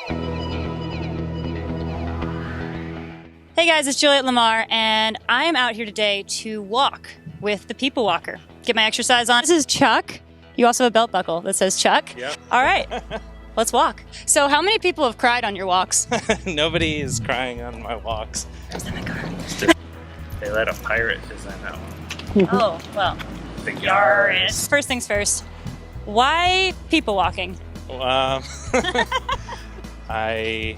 Hey guys, it's Juliet Lamar, and I am out here today to walk with the People Walker. Get my exercise on. This is Chuck. You also have a belt buckle that says Chuck. Yep. All right, let's walk. So how many people have cried on your walks? Nobody is crying on my walks. There's in the car. They let a pirate design that one. Oh, well. The Yaris. First things first, why people walking? I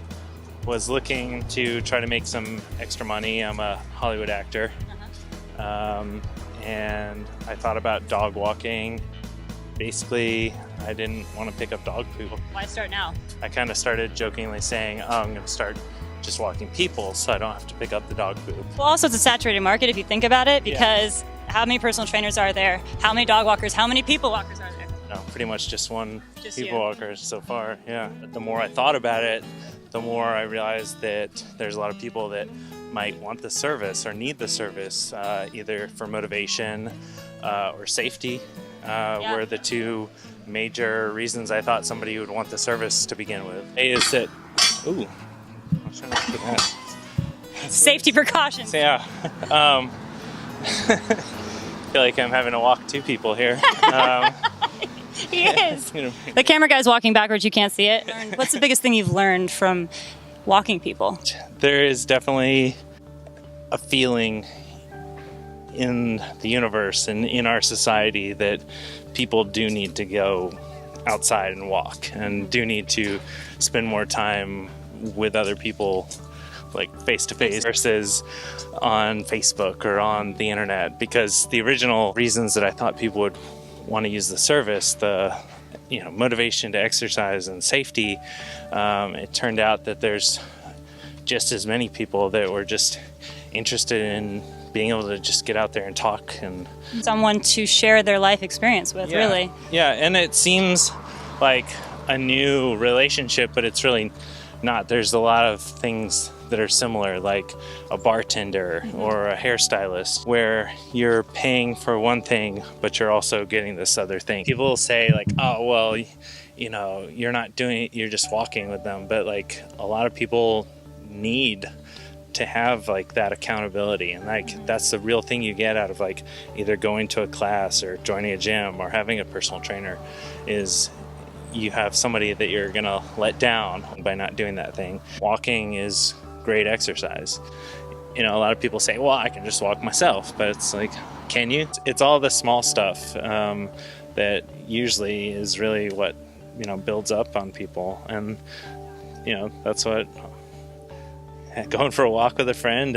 was looking to try to make some extra money. I'm a Hollywood actor. And I thought about dog walking. Basically, I didn't want to pick up dog poop. Why start now? I kind of started jokingly saying, oh, I'm going to start just walking people so I don't have to pick up the dog poop. Well, also it's a saturated market if you think about it, because how many personal trainers are there? How many dog walkers? How many people walkers are there? No, pretty much just one people you. walker so far, yeah. But the more I thought about it, the more I realized that there's a lot of people that might want the service or need the service, either for motivation or safety, were the two major reasons I thought somebody would want the service to begin with. Is that, ooh, I'm trying to look at that. Safety precautions. Yeah. I feel like I'm having to walk two people here. He is. The camera guy's walking backwards. You can't see it. What's the biggest thing you've learned from walking people? There is definitely a feeling in the universe and in our society that people do need to go outside and walk and do need to spend more time with other people, like face-to-face versus on Facebook or on the internet, because the original reasons that I thought people would want to use the service, the motivation to exercise and safety, it turned out that there's just as many people that were just interested in being able to just get out there and talk and someone to share their life experience with. Really. Yeah, and it seems like a new relationship, but it's really not. There's a lot of things that are similar, like a bartender or a hairstylist, where you're paying for one thing, but you're also getting this other thing. People will say like, oh, well, you're not doing it, you're just walking with them. But like a lot of people need to have like that accountability, and like that's the real thing you get out of like either going to a class or joining a gym or having a personal trainer, is you have somebody that you're gonna let down by not doing that thing. Walking is great exercise. A lot of people say, well, I can just walk myself, but it's like, can you? It's all the small stuff that usually is really what builds up on people, and that's what going for a walk with a friend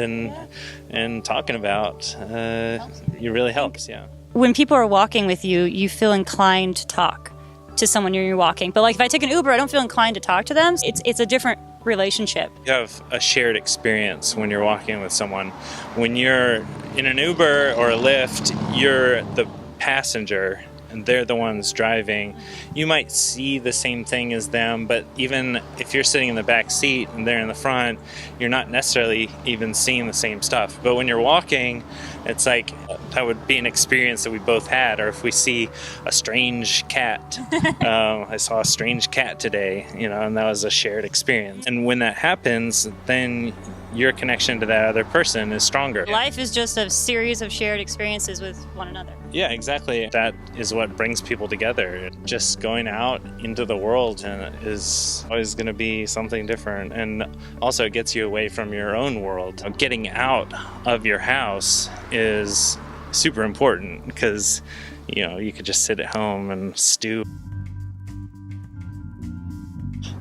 and talking about it really helps. Yeah. When people are walking with you, you feel inclined to talk to someone you're walking. But like if I take an Uber, I don't feel inclined to talk to them. It's a different relationship. You have a shared experience when you're walking with someone. When you're in an Uber or a Lyft, you're the passenger and they're the ones driving. You might see the same thing as them, but even if you're sitting in the back seat and they're in the front, you're not necessarily even seeing the same stuff. But when you're walking, it's like that would be an experience that we both had. Or if we see a strange cat, I saw a strange cat today, and that was a shared experience. And when that happens, then your connection to that other person is stronger. Life is just a series of shared experiences with one another. Yeah, exactly. That is what brings people together. Just going out into the world is always going to be something different. And also it gets you away from your own world. Getting out of your house is super important because, you could just sit at home and stew.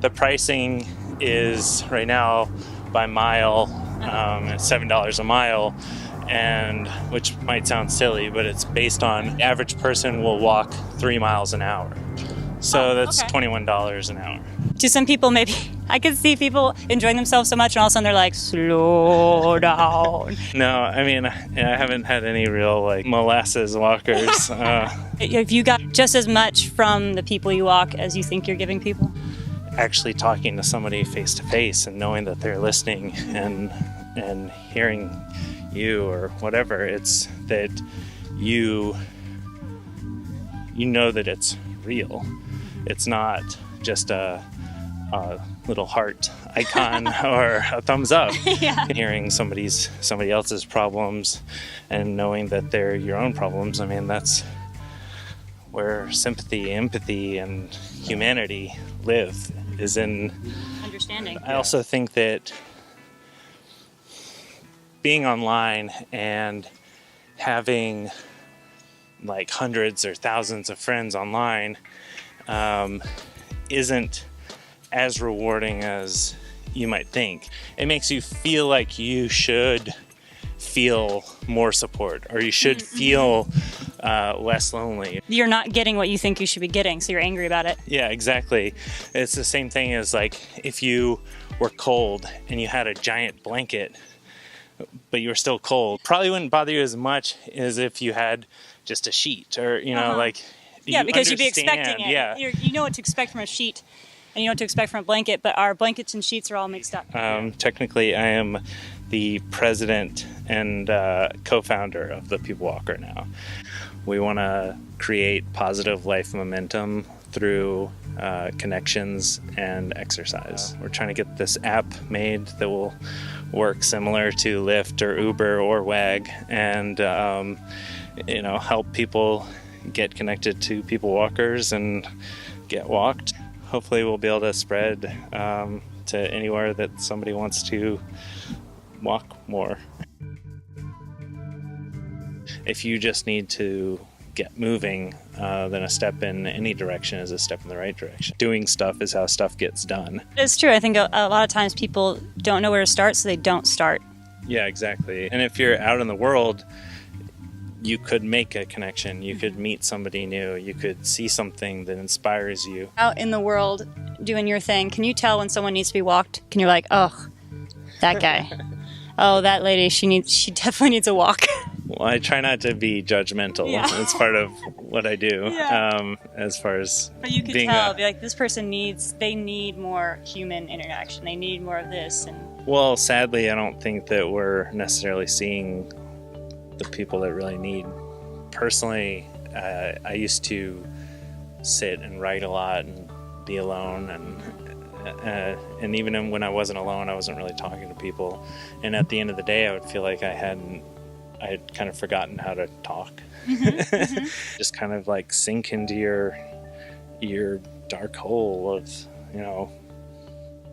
The pricing is right now by mile, it's $7 a mile. And which might sound silly, but it's based on the average person will walk 3 miles an hour. So that's $21 an hour. To some people, maybe I could see people enjoying themselves so much and all of a sudden they're like, slow down. No, I mean, I haven't had any real like molasses walkers. Have you got just as much from the people you walk as you think you're giving people? Actually talking to somebody face to face and knowing that they're listening and hearing you or whatever, it's that you know that it's real. It's not just a a little heart icon or a thumbs up. Yeah. Hearing somebody else's problems and knowing that they're your own problems, I mean, that's where sympathy, empathy, and humanity live, is in Understanding. I also think that being online and having like hundreds or thousands of friends online isn't as rewarding as you might think. It makes you feel like you should feel more support, or you should feel less lonely. You're not getting what you think you should be getting, so you're angry about it. Yeah, exactly. It's the same thing as like if you were cold and you had a giant blanket, but you were still cold. Probably wouldn't bother you as much as if you had just a sheet, or, you know, like... Yeah, because you'd be expecting it. Yeah. You know what to expect from a sheet, and you know what to expect from a blanket, but our blankets and sheets are all mixed up. Technically, I am the president and co-founder of the People Walker now. We want to create positive life momentum through connections and exercise. We're trying to get this app made that will work similar to Lyft or Uber or Wag, and you know, help people get connected to people walkers and get walked. Hopefully we'll be able to spread to anywhere that somebody wants to walk more. If you just need to get moving, then a step in any direction is a step in the right direction. Doing stuff is how stuff gets done. It's true. I think a lot of times people don't know where to start, so they don't start. Yeah, exactly. And if you're out in the world, you could make a connection. You could meet somebody new. You could see something that inspires you. Out in the world doing your thing, can you tell when someone needs to be walked? Can you like, oh, that guy. Oh, that lady, she definitely needs a walk. Well, I try not to be judgmental. Yeah. It's part of what I do. Yeah. As far as But you could being tell, be like, this person they need more human interaction. They need more of this. And well, sadly, I don't think that we're necessarily seeing the people that really need. Personally, I used to sit and write a lot and be alone, and even when I wasn't alone, I wasn't really talking to people. And at the end of the day, I would feel like I had kind of forgotten how to talk. Just kind of like sink into your dark hole of, you know,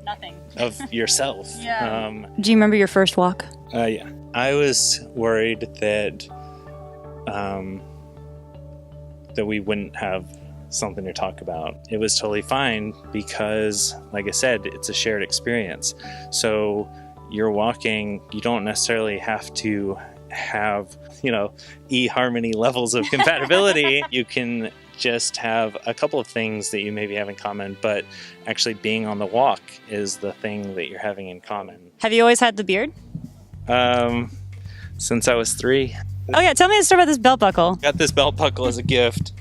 nothing. Of yourself. Yeah. Do you remember your first walk? Yeah. I was worried that that we wouldn't have something to talk about. It was totally fine because, like I said, it's a shared experience. So you're walking, you don't necessarily have to have, you know, eHarmony levels of compatibility. You can just have a couple of things that you maybe have in common, but actually being on the walk is the thing that you're having in common. Have you always had the beard? Since I was 3. Oh yeah, tell me the story about this belt buckle. Got this belt buckle as a gift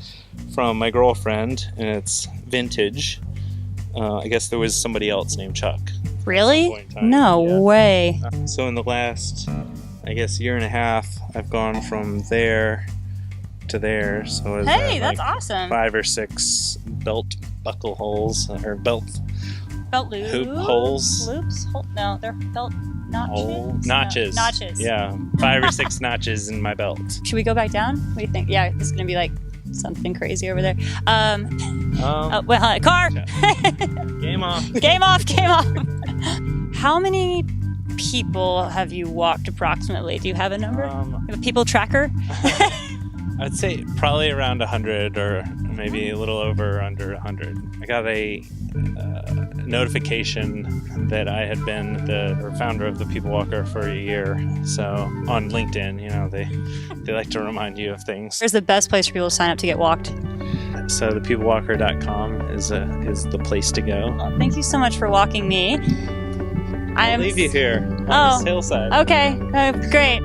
from my girlfriend, and it's vintage. I guess there was somebody else named Chuck. Really? No way. So in the last, I guess, year and a half, I've gone from there to there. So it's hey, that's awesome. 5 or 6 belt buckle holes, or belt loops. hoop holes. Loops? No, they're belt notches. Notches. No, notches. Yeah, 5 or 6 notches in my belt. Should we go back down? What do you think? Yeah, this is gonna be like something crazy over there. Well, car. Game off. Game off. Game off. How many people have you walked approximately? Do you have a number? You have a people tracker? I'd say probably around 100, or maybe a little over or under 100. I got a notification that I had been the founder of the People Walker for a year. So on LinkedIn, you know, they like to remind you of things. Where's the best place for people to sign up to get walked? So thepeoplewalker.com is the place to go. Well, thank you so much for walking me. I'll leave you here on this hillside. Okay, great.